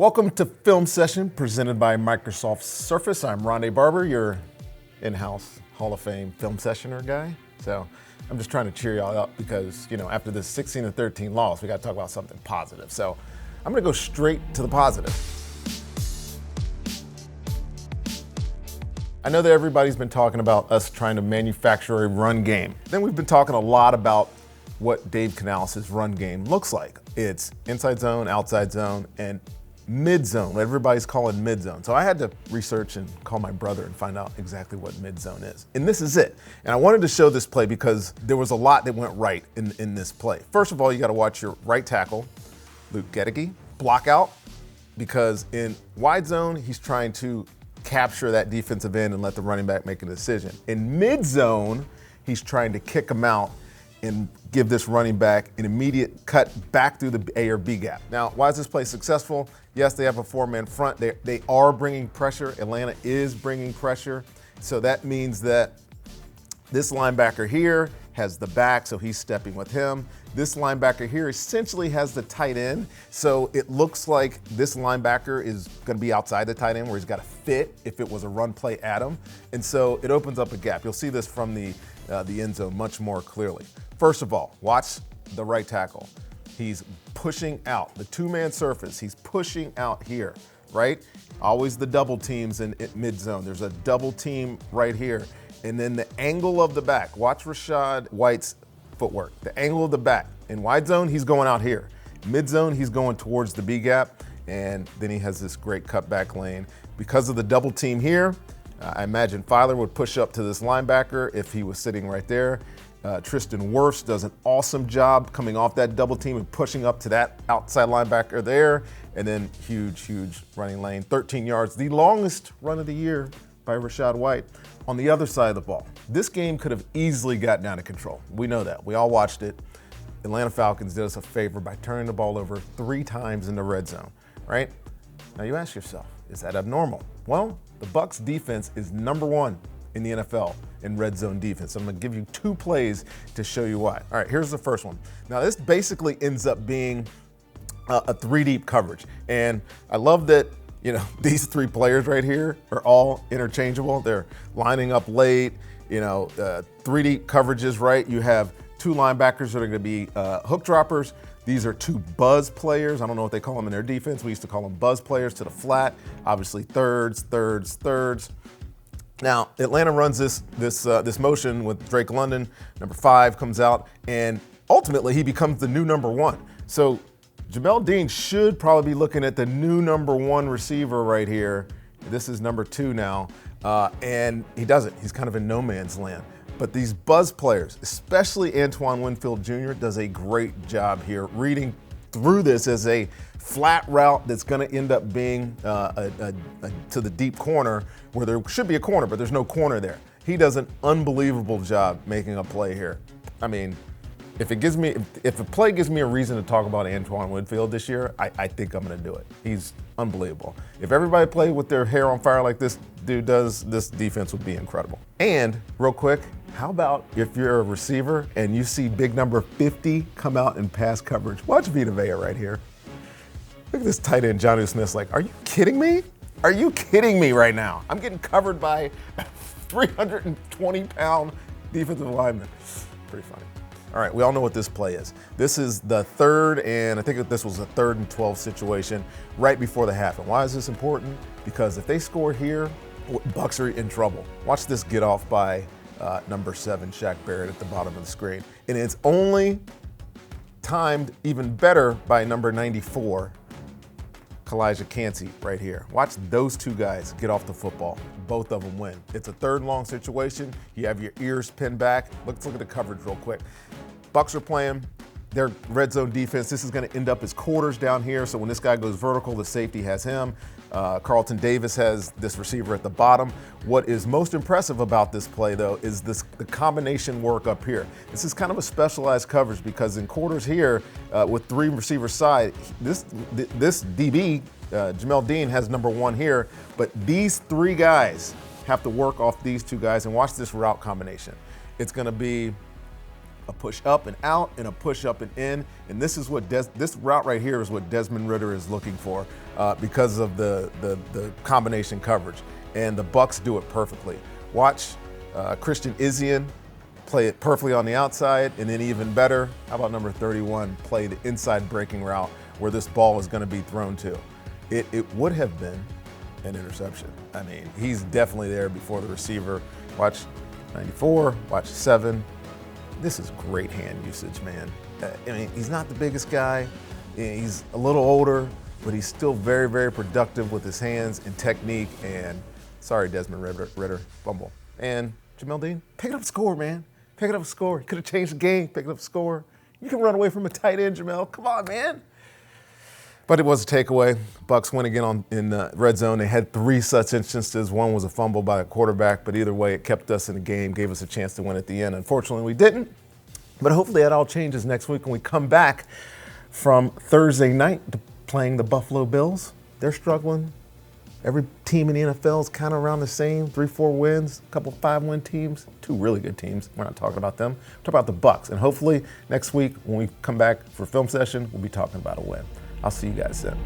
Welcome to Film Session presented by Microsoft Surface. I'm Rondé Barber, your in-house Hall of Fame film sessioner guy. So I'm just trying to cheer y'all up because, after this 16-13 loss, we got to talk about something positive. So I'm going to go straight to the positive. I know that everybody's been talking about us trying to manufacture a run game. Then we've been talking a lot about what Dave Canales' run game looks like. It's inside zone, outside zone, and mid-zone, what everybody's calling mid-zone. So I had to research and call my brother and find out exactly what mid-zone is. And this is it. And I wanted to show this play because there was a lot that went right in this play. First of all, you got to watch your right tackle, Luke Gedeke, block out, because in wide zone, he's trying to capture that defensive end and let the running back make a decision. In mid-zone, he's trying to kick him out and give this running back an immediate cut back through the A or B gap. Now, why is this play successful? Yes, they have a four-man front. They are bringing pressure. Atlanta is bringing pressure. So that means that this linebacker here has the back, so he's stepping with him. This linebacker here essentially has the tight end. So it looks like this linebacker is going to be outside the tight end where he's got to fit if it was a run play at him. And so it opens up a gap. You'll see this from the end zone much more clearly. First of all, watch the right tackle. He's pushing out the two-man surface. He's pushing out here, right? Always the double teams in mid-zone. There's a double team right here. And then the angle of the back. Watch Rachaad White's footwork. The angle of the back. In wide zone, he's going out here. Mid-zone, he's going towards the B gap. And then he has this great cutback lane. Because of the double team here, I imagine Filer would push up to this linebacker if he was sitting right there. Tristan Wirfs does an awesome job coming off that double team and pushing up to that outside linebacker there. And then huge running lane, 13 yards, the longest run of the year by Rachaad White. On the other side of the ball, this game could have easily gotten out of control. We know that. We all watched it. Atlanta Falcons did us a favor by turning the ball over 3 times in the red zone, right? Now you ask yourself, is that abnormal? Well, the Bucs defense is number 1 in the NFL in red zone defense. I'm gonna give you 2 plays to show you why. All right, here's the first one. Now this basically ends up being a 3-deep coverage. And I love that, these 3 players right here are all interchangeable. They're lining up late, 3-deep coverages, right? You have 2 linebackers that are gonna be hook droppers. These are 2 buzz players. I don't know what they call them in their defense. We used to call them buzz players to the flat. Obviously thirds. Now, Atlanta runs this motion with Drake London. Number 5 comes out, and ultimately he becomes the new number 1. So Jamel Dean should probably be looking at the new number 1 receiver right here. This is number 2 now, and he doesn't. He's kind of in no man's land. But these buzz players, especially Antoine Winfield Jr., does a great job here reading through this as a flat route that's going to end up being to the deep corner where there should be a corner, but there's no corner there. He does an unbelievable job making a play here. I mean, if a play gives me a reason to talk about Antoine Winfield this year, I think I'm going to do it. He's unbelievable. If everybody played with their hair on fire like this dude does, this defense would be incredible. And real quick, how about if you're a receiver and you see big number 50 come out in pass coverage? Watch Vita Vea right here. Look at this tight end, Jonnu Smith's like, are you kidding me? Are you kidding me right now? I'm getting covered by a 320-pound defensive lineman. Pretty funny. All right, we all know what this play is. This is the 3rd, and I think this was a 3rd and 12 situation right before the half. And why is this important? Because if they score here, Bucs are in trouble. Watch this get off by number 7, Shaq Barrett at the bottom of the screen. And it's only timed even better by number 94, Kalijah Cansey right here. Watch those 2 guys get off the football. Both of them win. It's a 3rd and long situation. You have your ears pinned back. Let's look at the coverage real quick. Bucs are playing their red zone defense. This is going to end up as quarters down here. So when this guy goes vertical, the safety has him. Carlton Davis has this receiver at the bottom. What is most impressive about this play, though, is the combination work up here. This is kind of a specialized coverage because in quarters here, with 3 receivers side, this DB, Jamel Dean, has number 1 here, but these 3 guys have to work off these 2 guys. And watch this route combination. It's going to be a push up and out, and a push up and in. And this is what this route right here is what Desmond Ridder is looking for because of the combination coverage. And the Bucs do it perfectly. Watch Christian Izien play it perfectly on the outside, and then even better, how about number 31 play the inside breaking route where this ball is going to be thrown to. It would have been an interception. I mean, he's definitely there before the receiver. Watch 94, watch 7. This is great hand usage, man. I mean, he's not the biggest guy. He's a little older, but he's still very, very productive with his hands and technique. And sorry, Desmond Ridder, fumble. And Jamel Dean, pick it up, score, man. Pick it up, score. You could have changed the game. Pick it up, score. You can run away from a tight end, Jamel. Come on, man. But it was a takeaway. Bucs went again in the red zone. They had 3 such instances. One was a fumble by a quarterback, but either way, it kept us in the game, gave us a chance to win at the end. Unfortunately, we didn't. But hopefully that all changes next week when we come back from Thursday night to playing the Buffalo Bills. They're struggling. Every team in the NFL is kind of around the same, 3-4 wins, a couple 5-win teams, 2 really good teams. We're not talking about them. We're talking about the Bucs. And hopefully next week when we come back for film session, we'll be talking about a win. I'll see you guys then.